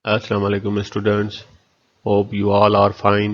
Assalamu alaikum students. Hope you all are fine.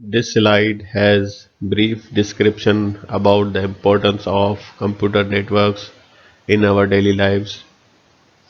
This slide has brief description about the importance of computer networks in our daily lives.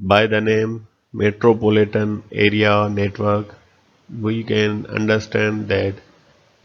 By the name Metropolitan Area Network, we can understand that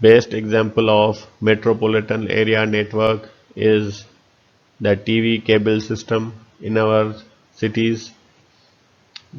Best example of metropolitan area network is the TV cable system in our cities.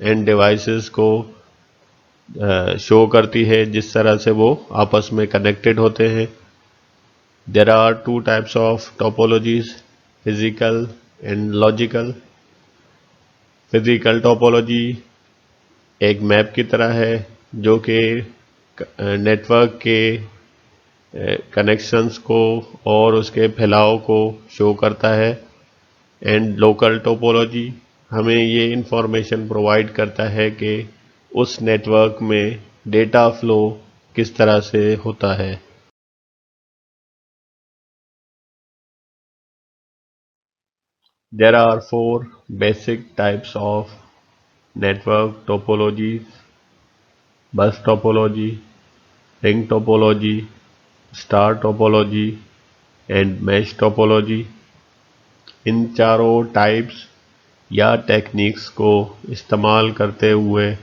And devices کو شو کرتی ہے جس طرح سے وہ آپس میں connected ہوتے ہیں. There are two types of topologies, physical and logical. Physical topology ایک میپ کی طرح ہے جو کہ نیٹ ورک کے کنیکشنز کو اور اس کے پھیلاؤ کو شو کرتا ہے. اینڈ لوکل ٹوپولوجی ہمیں یہ انفارمیشن پرووائڈ کرتا ہے کہ اس نیٹ ورک میں ڈیٹا فلو کس طرح سے ہوتا ہے. There are four basic types of network topologies: bus topology, ring topology, star topology, and mesh topology. ان چاروں ٹائپس یا ٹیکنیکس کو استعمال کرتے ہوئے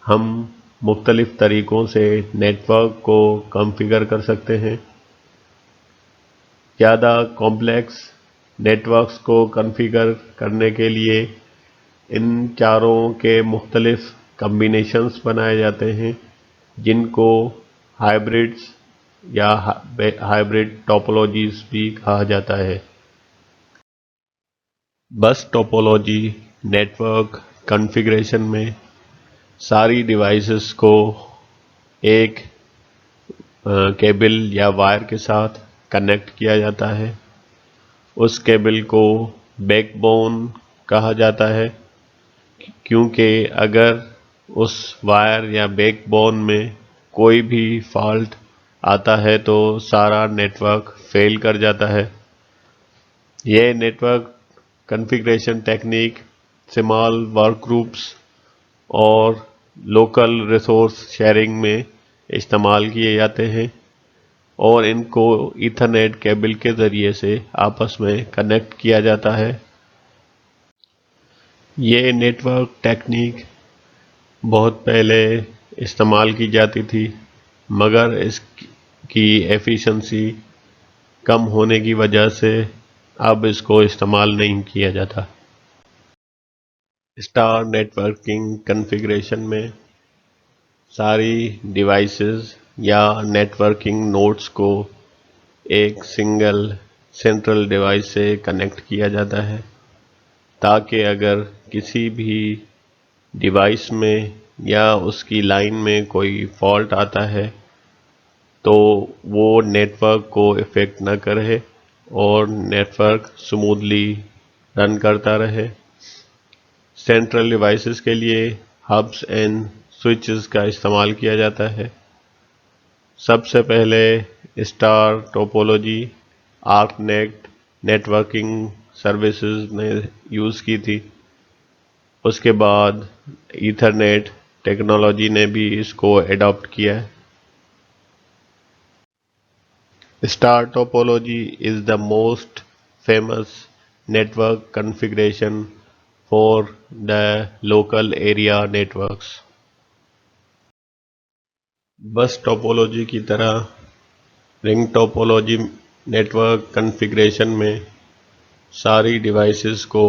ہم مختلف طریقوں سے نیٹ ورک کو کنفیگر کر سکتے ہیں. زیادہ کمپلیکس نیٹ ورکس کو کنفیگر کرنے کے لیے ان چاروں کے مختلف کمبینیشنز بنائے جاتے ہیں جن کو ہائبرڈس یا ہائبرڈ ٹوپولوجیز بھی کہا جاتا ہے. بس ٹوپولوجی نیٹ ورک کنفیگریشن میں ساری ڈیوائسز کو ایک کیبل یا وائر کے ساتھ کنیکٹ کیا جاتا ہے. اس کیبل کو بیک بون کہا جاتا ہے کیونکہ اگر اس وائر یا بیک بون میں کوئی بھی فالٹ آتا ہے تو سارا نیٹ ورک فیل کر جاتا ہے. یہ network configuration technique small work groups اور لوکل ریسورس شیئرنگ میں استعمال کیے جاتے ہیں اور ان کو ایتھرنیٹ کیبل کے ذریعے سے آپس میں کنیکٹ کیا جاتا ہے. یہ نیٹ ورک ٹیکنیک بہت پہلے استعمال کی جاتی تھی مگر اس کی ایفیشنسی کم ہونے کی وجہ سے اب اس کو استعمال نہیں کیا جاتا. اسٹار نیٹ ورکنگ کنفیگریشن میں ساری ڈیوائسز یا نیٹ ورکنگ نوڈز کو ایک سنگل سینٹرل ڈیوائس سے کنیکٹ کیا جاتا ہے تاکہ اگر کسی بھی ڈیوائس میں یا اس کی لائن میں کوئی فالٹ آتا ہے تو وہ نیٹ ورک کو افیکٹ نہ کرے اور نیٹ ورک سموتھلی رن کرتا رہے. سینٹرل ڈیوائسز کے لیے ہبس اینڈ سوئچز کا استعمال کیا جاتا ہے. سب سے پہلے star topology arc networking services نے یوز کی تھی. اس کے بعد ایتھرنیٹ ٹیکنالوجی نے بھی اس کو ایڈاپٹ کیا ہے. Star topology is the most famous network configuration for the local area networks. Bus topology کی طرح رنگ ٹوپولوجی نیٹ ورک کنفیگریشن میں ساری ڈیوائسز کو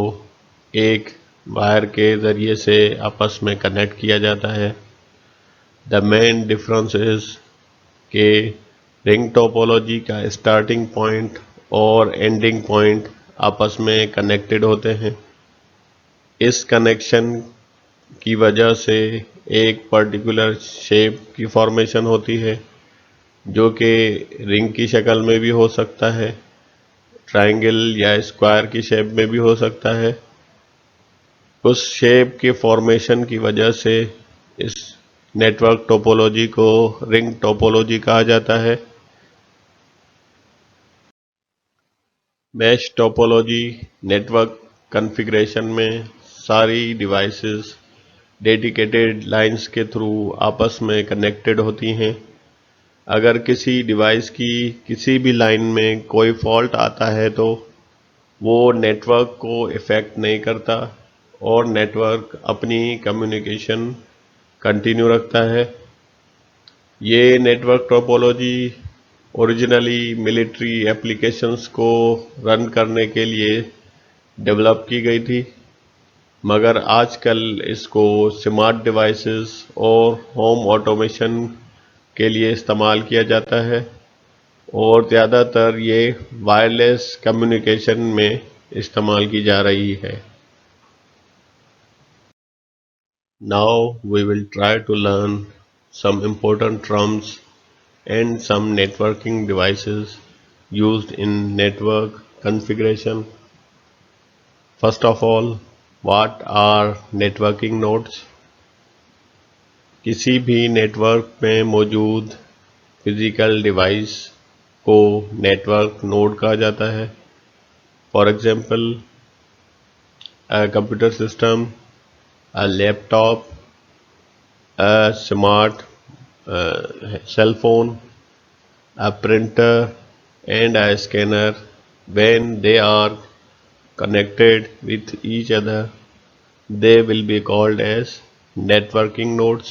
ایک وائر کے ذریعے سے آپس میں کنیکٹ کیا جاتا ہے. دا مین ڈفرینس از کہ رنگ ٹوپولوجی کا اسٹارٹنگ پوائنٹ اور اینڈنگ پوائنٹ آپس میں کنیکٹڈ ہوتے ہیں. اس کنیکشن کی وجہ سے ایک پرٹیکولر شیپ کی فارمیشن ہوتی ہے جو کہ رنگ کی شکل میں بھی ہو سکتا ہے، ٹرائنگل یا اسکوائر کی شیپ میں بھی ہو سکتا ہے. اس شیپ کی فارمیشن کی وجہ سے اس نیٹ ورک ٹوپولوجی کو رنگ ٹوپولوجی کہا جاتا ہے. میش ٹوپولوجی نیٹ ورک کنفیگریشن میں ساری ڈیوائسز ڈیڈیکیٹڈ لائنز کے تھرو آپس میں کنیکٹڈ ہوتی ہیں. اگر کسی ڈیوائس کی کسی بھی لائن میں کوئی فالٹ آتا ہے تو وہ نیٹ ورک کو افیکٹ نہیں کرتا اور نیٹ ورک اپنی کمیونیکیشن کنٹینیو رکھتا ہے. یہ network topology originally military applications کو رن کرنے کے لیے ڈیولپ کی گئی تھی. مگر آج کل اس کو سمارٹ ڈیوائسز اور ہوم آٹومیشن کے لیے استعمال کیا جاتا ہے، اور زیادہ تر یہ وائرلیس کمیونیکیشن میں استعمال کی جا رہی ہے۔ Now we will try to learn some important terms and some networking devices used in network configuration. First of all, what are networking nodes? کسی بھی نیٹورک میں موجود فزیکل ڈیوائس کو نیٹورک نوڈ کہا جاتا ہے۔ For example, computer system, laptop, smart cell phone, a printer, and a scanner. When they are connected with each other, they will be called as networking nodes.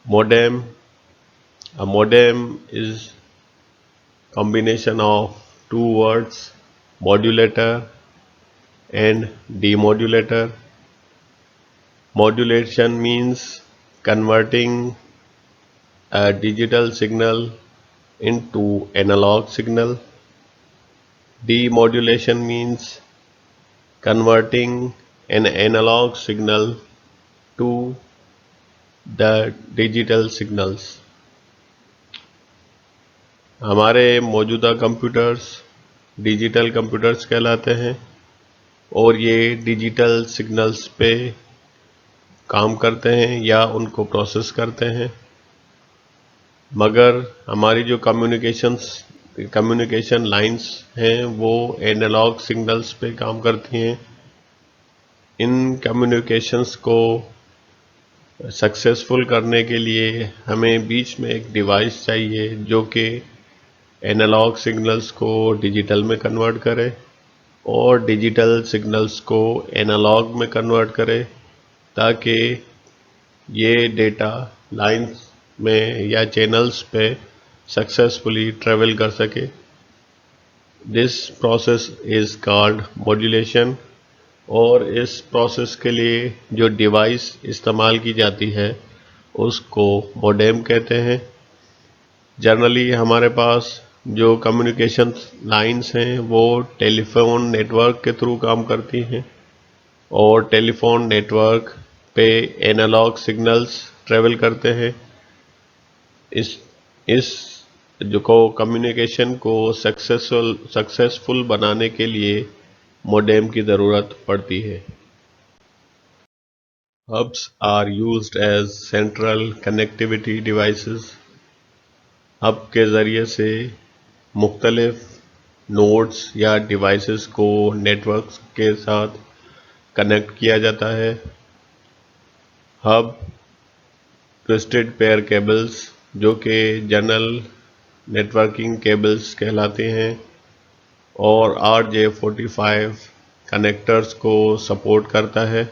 Modem. A modem is combination of two words, modulator and demodulator. Modulation means converting a digital signal into analog signal. Demodulation means converting an analog signal to the digital signals. ہمارے موجودہ computers digital computers کہلاتے ہیں، اور یہ digital signals پہ کام کرتے ہیں یا ان کو پروسیس کرتے ہیں، مگر ہماری جو کمیونیکیشن لائنز ہیں وہ اینالاگ سگنلز پہ کام کرتی ہیں۔ ان کمیونیکیشنز کو سکسیسفل کرنے کے لیے ہمیں بیچ میں ایک ڈیوائس چاہیے جو کہ اینالاگ سگنلز کو ڈیجیٹل میں کنورٹ کرے اور ڈیجیٹل سگنلز کو اینالاگ میں کنورٹ کرے، تاکہ یہ ڈیٹا لائنز میں یا چینلز پہ سکسیسفلی ٹریول کر سکے۔ This process is called modulation, اور اس پروسیس کے لیے جو ڈیوائس استعمال کی جاتی ہے اس کو موڈیم کہتے ہیں۔ جنرلی ہمارے پاس جو کمیونیکیشن لائنز ہیں وہ ٹیلی فون نیٹ ورک کے تھرو کام کرتی ہیں، اور ٹیلی فون نیٹ ورک پہ اینالاگ سگنلز ٹریول کرتے ہیں۔ اس جو کمیونیکیشن کو سکسیسفل بنانے کے لیے موڈیم کی ضرورت پڑتی ہے۔ Hubs are used as central connectivity devices. Hub کے ذریعے سے مختلف نوڈز یا ڈیوائسز کو نیٹ ورک کے ساتھ کنیکٹ کیا جاتا ہے۔ ہب ٹوسٹڈ پیئر کیبلز جو کہ جنرل نیٹ ورکنگ کیبلز کہلاتے ہیں، اور RJ45 کنیکٹرز کو سپورٹ کرتا ہے۔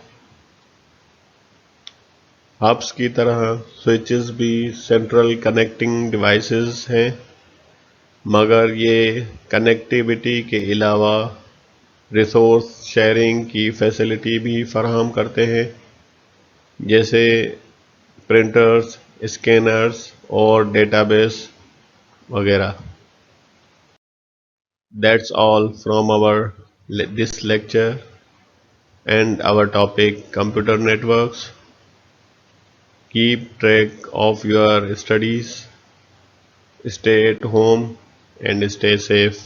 ہبس کی طرح سوئچز بھی سینٹرل کنیکٹنگ ڈیوائسز ہیں، مگر یہ کنیکٹیوٹی کے علاوہ ریسورس شیئرنگ کی فیسلٹی بھی فراہم کرتے ہیں، جیسے پرنٹرز، اسکینرز اور ڈیٹا بیس وغیرہ۔ That's all from this lecture and our topic computer networks. Keep track of your studies, stay at home and stay safe.